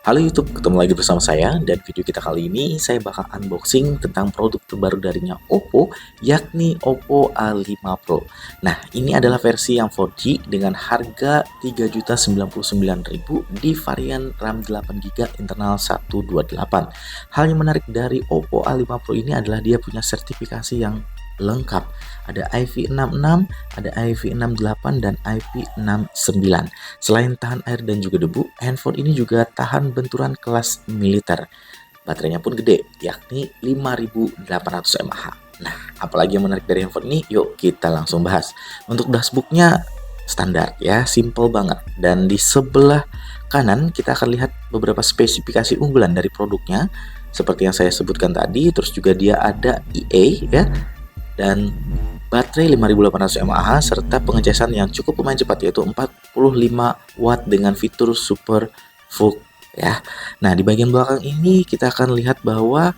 Halo YouTube, ketemu lagi bersama saya dan video kita kali ini saya bakal unboxing tentang produk terbaru darinya Oppo, yakni Oppo A5 Pro. Nah, ini adalah versi yang 4G dengan harga Rp3.099.000 di varian RAM 8GB internal 128. Hal yang menarik dari Oppo A5 Pro ini adalah dia punya sertifikasi yang lengkap. Ada IP66, ada IP68 dan IP69. Selain tahan air dan juga debu, handphone ini juga tahan benturan kelas militer. Baterainya pun gede, yakni 5800 mAh. Nah, apalagi yang menarik dari handphone ini? Yuk kita langsung bahas. Untuk dashboardnya standar ya, simple banget. Dan di sebelah kanan kita akan lihat beberapa spesifikasi unggulan dari produknya. Seperti yang saya sebutkan tadi, terus juga dia ada EA ya, dan baterai 5800 mAh serta pengecasan yang cukup lumayan cepat, yaitu 45 watt dengan fitur Super VOOC ya. Nah, di bagian belakang ini kita akan lihat bahwa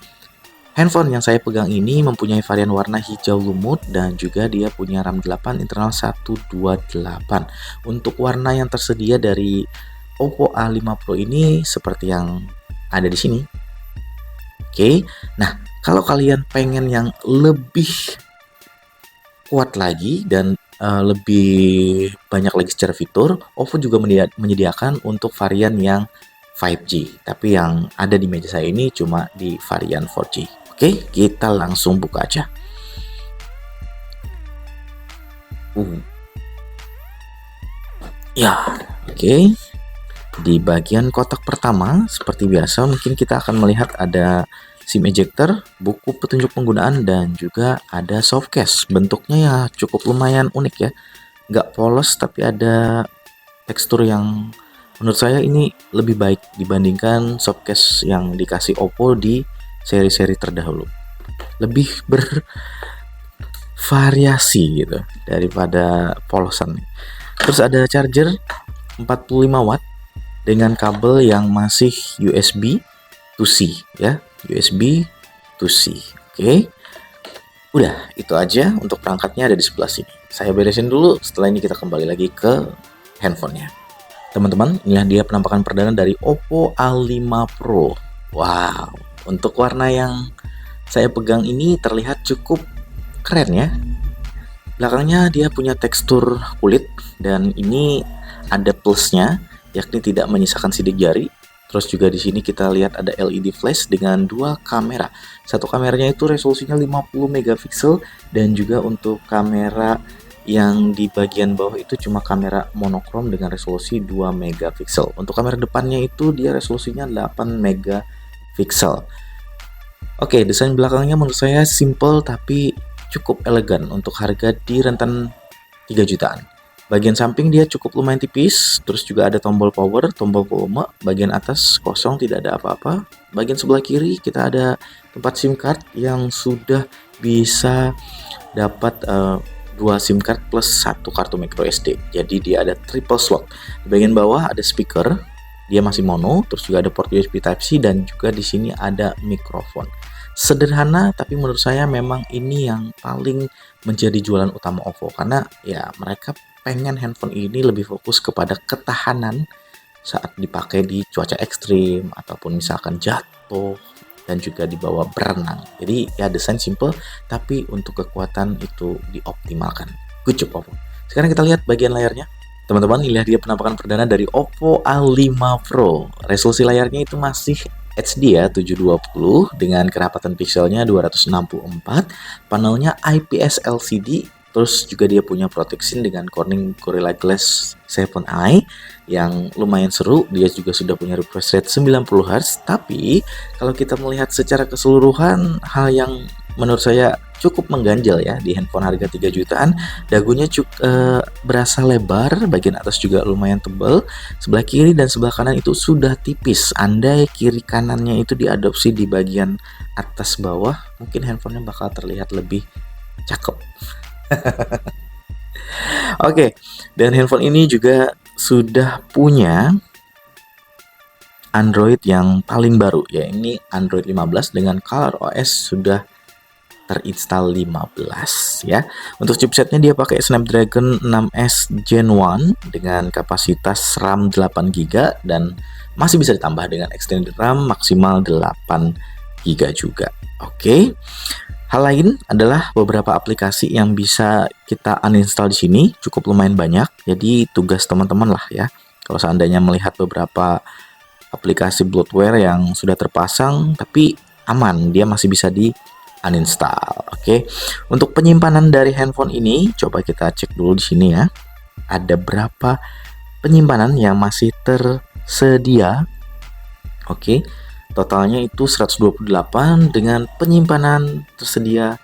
handphone yang saya pegang ini mempunyai varian warna hijau lumut dan juga dia punya RAM 8 internal 128. Untuk warna yang tersedia dari Oppo A5 Pro ini seperti yang ada di sini. Oke. Nah, kalau kalian pengen yang lebih kuat lagi dan lebih banyak lagi secara fitur, Oppo juga menyediakan untuk varian yang 5G, tapi yang ada di meja saya ini cuma di varian 4G. Oke, kita langsung buka aja. Ya, oke. Di bagian kotak pertama, seperti biasa, mungkin kita akan melihat ada SIM ejector, buku petunjuk penggunaan, dan juga ada softcase. Bentuknya ya cukup lumayan unik ya, nggak polos tapi ada tekstur yang menurut saya ini lebih baik dibandingkan softcase yang dikasih Oppo di seri-seri terdahulu. Lebih bervariasi gitu daripada polosan. Terus ada charger 45 watt dengan kabel yang masih USB to C ya, USB to C. Oke. Udah, itu aja untuk perangkatnya ada di sebelah sini. Saya beresin dulu, setelah ini kita kembali lagi ke handphonenya. Teman-teman, inilah dia penampakan perdana dari Oppo A5 Pro. Wow, untuk warna yang saya pegang ini terlihat cukup keren ya. Belakangnya dia punya tekstur kulit dan ini ada plusnya, yakni tidak menyisakan sidik jari. Terus juga di sini kita lihat ada LED flash dengan dua kamera. Satu kameranya itu resolusinya 50 megapiksel dan juga untuk kamera yang di bagian bawah itu cuma kamera monokrom dengan resolusi 2 megapiksel. Untuk kamera depannya itu dia resolusinya 8 megapiksel. Oke, desain belakangnya menurut saya simple tapi cukup elegan untuk harga di rentan 3 jutaan. Bagian samping dia cukup lumayan tipis, terus juga ada tombol power, tombol volume, bagian atas kosong tidak ada apa-apa. Bagian sebelah kiri kita ada tempat SIM card yang sudah bisa dapat 2 SIM card plus 1 kartu micro SD. Jadi dia ada triple slot. Di bagian bawah ada speaker, dia masih mono, terus juga ada port USB Type-C dan juga di sini ada mikrofon. Sederhana tapi menurut saya memang ini yang paling menjadi jualan utama Oppo karena ya mereka pengen handphone ini lebih fokus kepada ketahanan saat dipakai di cuaca ekstrim ataupun misalkan jatuh dan juga dibawa berenang. Jadi ya desain simple tapi untuk kekuatan itu dioptimalkan. Good job Oppo. Sekarang kita lihat bagian layarnya. Teman-teman, inilah dia penampakan perdana dari Oppo A5 Pro. Resolusi layarnya itu masih HD ya, 720 dengan kerapatan pixelnya 264, panelnya IPS LCD, terus juga dia punya protection dengan Corning Gorilla Glass 7i yang lumayan seru. Dia juga sudah punya refresh rate 90Hz, tapi kalau kita melihat secara keseluruhan, hal yang menurut saya cukup mengganjal ya di handphone harga 3 jutaan. Dagunya berasa lebar, bagian atas juga lumayan tebal, sebelah kiri dan sebelah kanan itu sudah tipis. Andai kiri kanannya itu diadopsi di bagian atas bawah, mungkin handphonenya bakal terlihat lebih cakep. Oke, dan handphone ini juga sudah punya Android yang paling baru, ya ini Android 15 dengan ColorOS sudah terinstall 15 ya. Untuk chipsetnya dia pakai Snapdragon 6S Gen 1 dengan kapasitas RAM 8GB dan masih bisa ditambah dengan extended RAM maksimal 8GB juga. Oke. Hal lain adalah beberapa aplikasi yang bisa kita uninstall di sini, cukup lumayan banyak. Jadi tugas teman-teman lah ya. Kalau seandainya melihat beberapa aplikasi bloatware yang sudah terpasang tapi aman, dia masih bisa di uninstall. Oke. Untuk penyimpanan dari handphone ini, coba kita cek dulu di sini ya. Ada berapa penyimpanan yang masih tersedia? Oke. Totalnya itu 128 dengan penyimpanan tersedia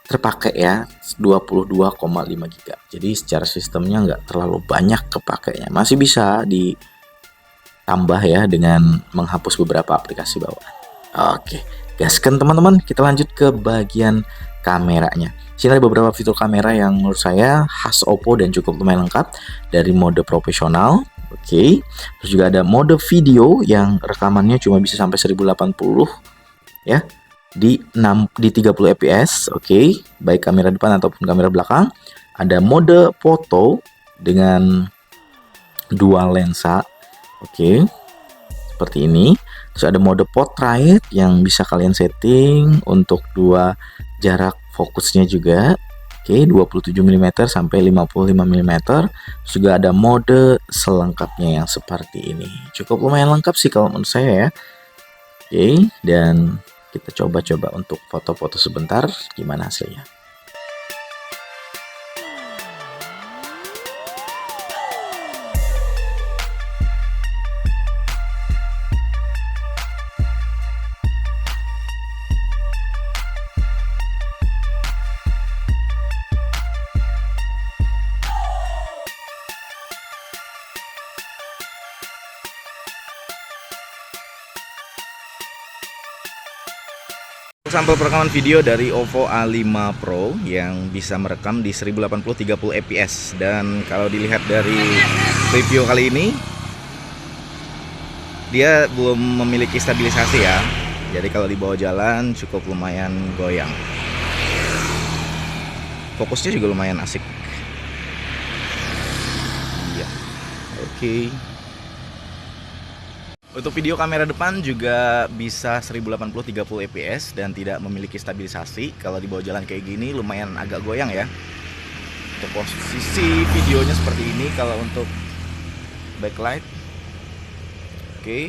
terpakai ya 22,5 GB. Jadi secara sistemnya nggak terlalu banyak kepakainya. Masih bisa ditambah ya dengan menghapus beberapa aplikasi bawaan. Oke, gaskan teman-teman. Kita lanjut ke bagian kameranya. Sini ada beberapa fitur kamera yang menurut saya khas Oppo dan cukup lumayan lengkap, dari mode profesional. Oke, terus juga ada mode video yang rekamannya cuma bisa sampai 1080 ya di 30 fps. Oke, baik kamera depan ataupun kamera belakang. Ada mode foto dengan dual lensa. Oke, seperti ini. Terus ada mode portrait yang bisa kalian setting untuk dua jarak fokusnya juga. Oke, 27 mm sampai 55 mm. Terus juga ada mode selengkapnya yang seperti ini. Cukup lumayan lengkap sih kalau menurut saya ya. Oke, dan kita coba-coba untuk foto-foto sebentar gimana hasilnya. Sampel perekaman video dari Oppo A5 Pro yang bisa merekam di 1080 30 fps, dan kalau dilihat dari review kali ini dia belum memiliki stabilisasi ya. Jadi kalau dibawa jalan cukup lumayan goyang. Fokusnya juga lumayan asik. Iya. Oke. Untuk video kamera depan juga bisa 1080 30 fps dan tidak memiliki stabilisasi. Kalau dibawa jalan kayak gini lumayan agak goyang ya. Untuk posisi videonya seperti ini. Kalau untuk backlight, oke.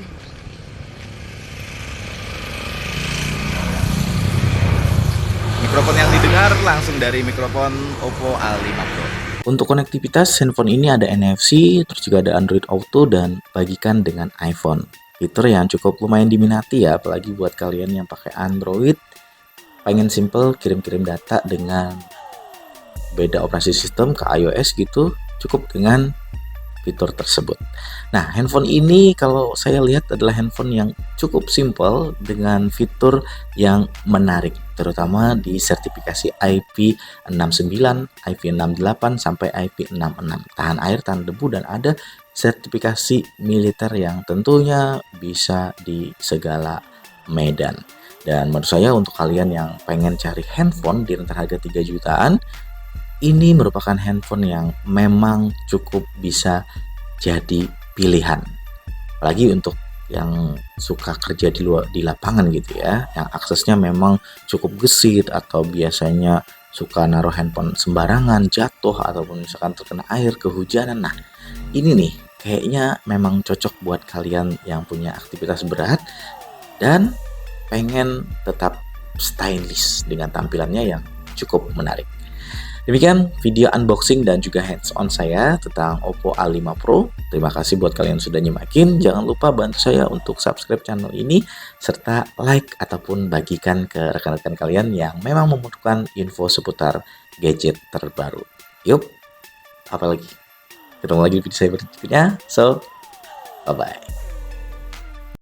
Mikrofon yang didengar langsung dari mikrofon Oppo A5 Pro. Untuk konektivitas handphone ini ada NFC, terus juga ada Android Auto dan bagikan dengan iPhone. Fitur yang cukup lumayan diminati ya, apalagi buat kalian yang pakai Android, pengen simple kirim-kirim data dengan beda operasi sistem ke iOS gitu, cukup dengan fitur tersebut. Nah, handphone ini kalau saya lihat adalah handphone yang cukup simple dengan fitur yang menarik, terutama di sertifikasi IP69, IP68 sampai IP66. Tahan air, tahan debu, dan ada sertifikasi militer yang tentunya bisa di segala medan. Dan menurut saya untuk kalian yang pengen cari handphone di rentang harga 3 jutaan, ini merupakan handphone yang memang cukup bisa jadi pilihan. Apalagi untuk yang suka kerja di lapangan gitu ya, yang aksesnya memang cukup gesit atau biasanya suka naruh handphone sembarangan, jatuh ataupun misalkan terkena air, kehujanan. Nah, ini nih kayaknya memang cocok buat kalian yang punya aktivitas berat dan pengen tetap stylish dengan tampilannya yang cukup menarik. Demikian video unboxing dan juga hands-on saya tentang Oppo A5 Pro. Terima kasih buat kalian yang sudah nyemakin. Jangan lupa bantu saya untuk subscribe channel ini, serta like ataupun bagikan ke rekan-rekan kalian yang memang membutuhkan info seputar gadget terbaru. Yuk, apa lagi? Ketemu lagi di video saya berikutnya. So, bye-bye.